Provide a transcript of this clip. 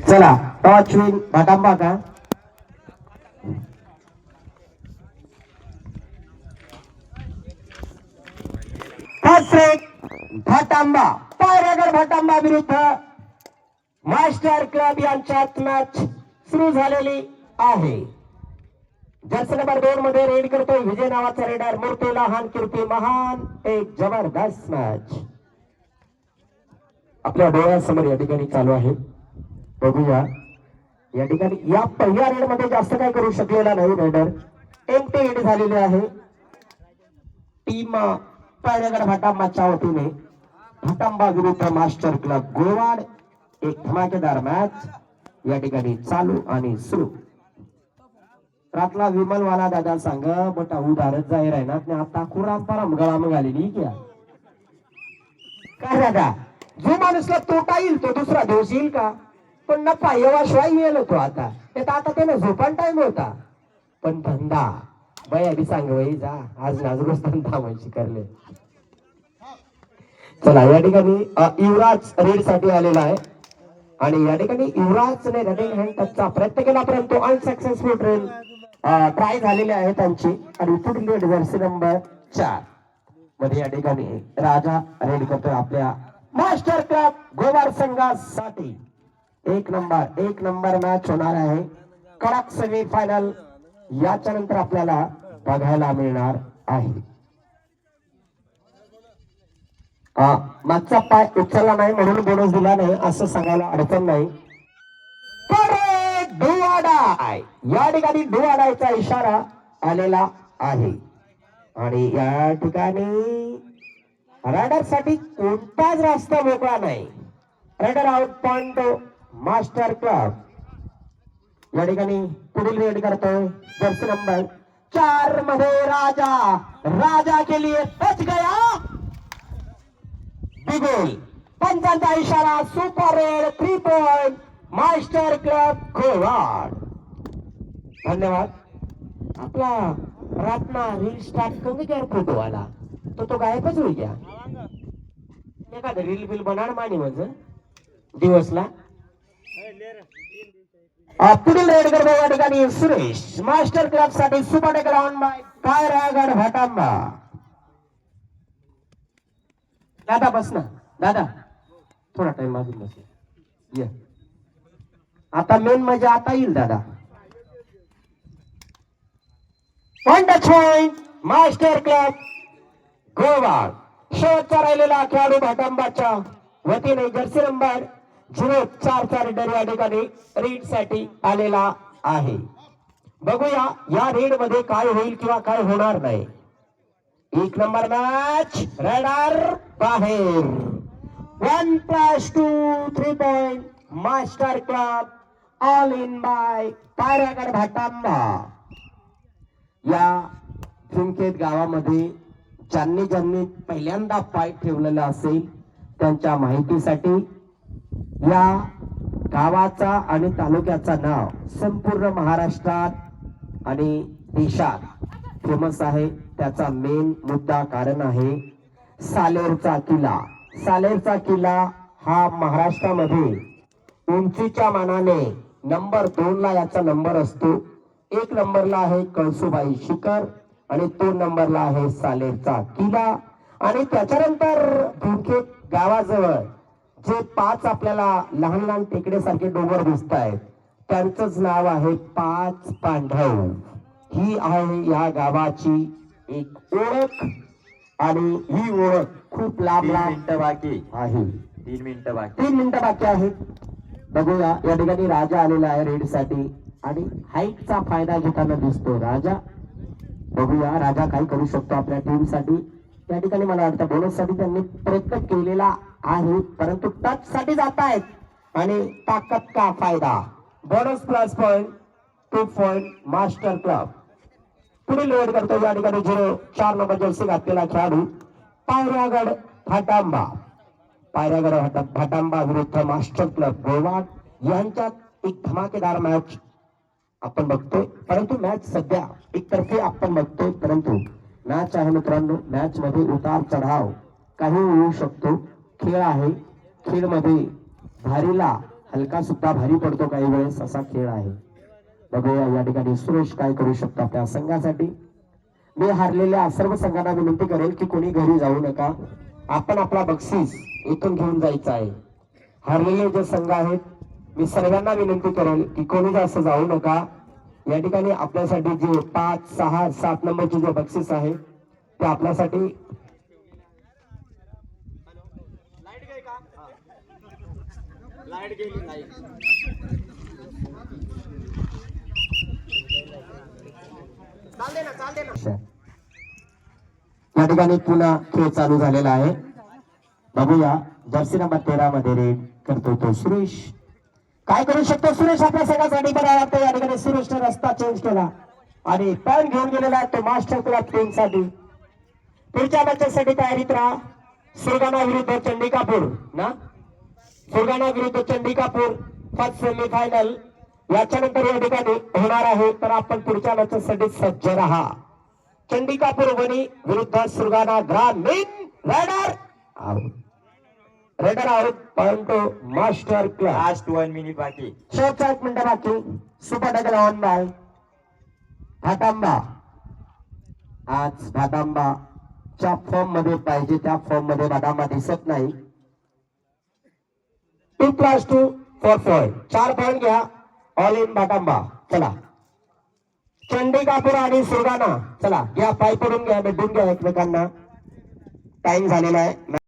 चला टॉच विन भाटांबा का भाटांबा पायरागड भाटांबा विरुद्ध मास्टर क्लब यांच्यात मॅच सुरू झालेली आहे. जर्सी नंबर 2 मध्ये रेड करतोय विजय नावाचा रेडर मूर्ती लहान कीर्ती महान. एक जबरदस्त मॅच आपल्या डोळ्यासमोर या ठिकाणी चालू आहे. बघूया या ठिकाणी या पहिल्या रेड मध्ये जास्त काय करू शकलेला नाही रेडर. एम्प्टी हिट झालेली आहे. टीम पायरागड भाटांबाच्या वतीने भाटांबा विरुद्ध मास्टर क्लब गोवाड. एक धमाकेदार मॅच या ठिकाणी चालू आणि सुरू. रातला विमलवाला दादा सांग मोठा उदाहरण जाहीर आहे ना आता कुराम परम गळा घालेली क्या काय दादा. जो माणूसला तोटा येईल तो दुसरा दिवस येईल का. पण नफा येवाशिवाय येईल तो आता त्यानं झोपान टाइम होता. पण धंदा बया बी सांग वही जा आज नाजरोज धंदा म्हणजे करले. चला या ठिकाणी युवराज रेड साठी आलेला आहे आणि या ठिकाणी युवराजने रनिंग हँड टचचा प्रयत्न केला परंतु अनसक्सेसफुल ट्राय झालेले आहे त्यांची. आणि पुढील रेड जर्सी नंबर 4 मध्ये या ठिकाणी राजा रेड करतोय आपल्या मास्टर क्लब गोवार संघासाठी. एक नंबर मॅच होणार आहे. कडक सेमी फायनल याच्या नंतर आपल्याला बघायला मिळणार आहे. मागचा पाय उचलला नाही म्हणून बोनस दिला नाही असं सांगायला अडचण नाही. या ठिकाणी डुआडायचा इशारा आलेला आहे आणि या ठिकाणी रायडर साठी कोणताच रस्ता मोकळा नाही. Rider out point master club. या ठिकाणी पुढील रेड करतोय जर्सी नंबर 4 मध्ये राजा के लिए टच गया. बिगुल पंचांचा इशारा. Super raid 3 point master club गोवाड. धन्यवाद. आपला रातना रील स्टार्ट कमी कर फोटो आला तो गायबच होई गया. एखादं रील बिल बनाड मानी म्हणजे दिवसला. पुढील रेड करतो या ठिकाणी सुरेश मास्टर क्लब साठी सुपर ग्राउंड बाय पायरागड भाटांबा. दादा बस ना दादा थोडा टाइम मागून बस. आता मेन मजा आता येईल दादा. पॉइंट मास्टर क्लब गोवाड. शेवटचा राहिलेला खेळाडू भाटांबाच्या वतीने जर्सी नंबर 04 रेडर या ठिकाणी रीड साठी आलेला आहे. बघूया या रेड मध्ये काय होईल किंवा काय होणार नाही. एक नंबर मॅच रेडर बाहेर. 1+2 3 point master club all in by पायरागड भाटांबा. या झुमकेत गावामध्ये ज्यांनी पहिल्यांदा पाय ठेवलेला असेल त्यांच्या माहितीसाठी या गावाचा आणि तालुक्याचा नाव संपूर्ण महाराष्ट्रात आणि देशात फेमस आहे. त्याचा मेन मुद्दा कारण आहे सालेरचा किल्ला. सालेरचा किल्ला हा महाराष्ट्रामध्ये उंचीच्या मानाने नंबर 2 ला याचा नंबर असतो. 1 नंबरला आहे कळसुबाई शिखर आणि 2 नंबरला आहे सालेरचा किल्ला. आणि त्याच्यानंतर धुमकेत गावाजवळ जे 5 आपल्याला लहान लहान टेकड्यासारखे डोंगर दिसत आहेत त्यांचंच नाव आहे 5 पांढव. ही आहे या गावाची एक ओळख आणि ही ओळख खूप लांब बाकी आहे. 3 मिनिटं बाकी आहेत. बघूया या ठिकाणी राजा आलेला आहे रेड साठी आणि हाईटचा फायदा घेताना दिसतो राजा. बघूया राजा काय करू शकतो आपल्या टीम साठी. त्या ठिकाणी मला वाटतं बोनस साठी त्यांनी प्रयत्न केलेला आहे परंतु टच साठी जात आहेत आणि ताकद का फायदा. Bonus plus point 2 point master club. पुढील रेड करतो या ठिकाणी 04 नंबर जर्सी घातलेला खेळाडू पायरागड भाटांबा. पायरागड भाटांबा विरुद्ध मास्टर क्लब गोवाड यांच्यात एक धमाकेदार मॅच आपण बघतोय. परंतु मॅच सध्या एकतर्फे आपण बघतोय परंतु मॅच आहे मित्रांनो. मॅच मध्ये उतार चढाव काही होऊ शकतो. खेळ आहे. खेळ मध्ये भारीला हलका सुद्धा भारी पडतो काही वेळेस, असा खेळ आहे. बघूया या ठिकाणी सुरेश काय करू शकतो आपल्या संघासाठी. मी हारलेल्या सर्व संघांना विनंती करेल की कोणी घरी जाऊ नका, आपण आपला बक्षीस इथून घेऊन जायचं आहे. हारलेले जे संघ आहेत मी सर्वांना विनंती करेल की कोणी जास्त जाऊ नका. या ठिकाणी आपल्यासाठी जे 5, 6, 7 नंबरचे जे बक्षीस आहे ते आपल्यासाठी या ठिकाणी पुन्हा खेळ चालू झालेला आहे. बघूया जर्सी नंबर 13 मध्ये रेड करतो तो सुरेश. काय करू शकतो सुरेश आपल्या संघासाठी? बरं वाटतं या ठिकाणी सुरेशने रस्ता चेंज केला आणि पॉईंट घेऊन गेलेला आहे तो मास्टर क्लब टीम साठी. पुढच्या मॅचेससाठी तयारीत राहा. सुरगाणा विरुद्ध चंडिकापूर ना, सुरगाणा विरुद्ध चंडिकापूर फर्स्ट सेमीफायनल याच्यानंतर या ठिकाणी होणार आहे. तर आपण पुढच्या मॅचेससाठी सज्ज राहा. चंडिकापूर वनी विरुद्ध सुरगाणा ग्रामीण. Raider out, raider out. Point master club. Last 1 minute बाकी. शेवटचा 1 मिनिट बाकी. सुपर डगल ऑन बाय भाटांबा. आज भाटांबा च्या फॉर्म मध्ये पाहिजे त्या फॉर्म मध्ये भाटांबा दिसत नाही. 2+2 4 पॉइंट, 4 पॉइंट घ्या. All in Bhatamba. चला चंडिकापूर आणि सुरगाणा, चला घ्या पाय पडून घ्या, भेटून घ्या एकमेकांना. टाइम झालेला आहे.